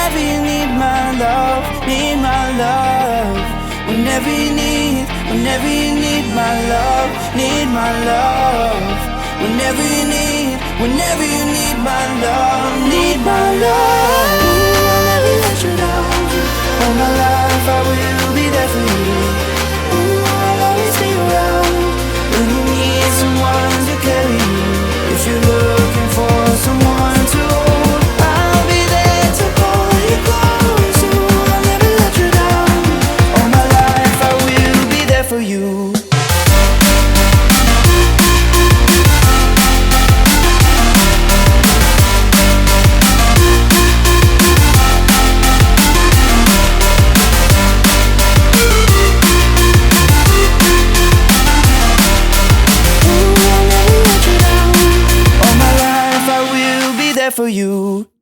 whenever you need my love, need my love. Whenever you need my love, need my love. Whenever you need my love, need my love. Ooh, I'll never let you down. All my life I will be there for you. Ooh, I'll always be around when you need someone to carry you. If you're looking for someone to hold, I'll be there to pull you close. Ooh, I'll never let you down. All my life I will be there for you. For you.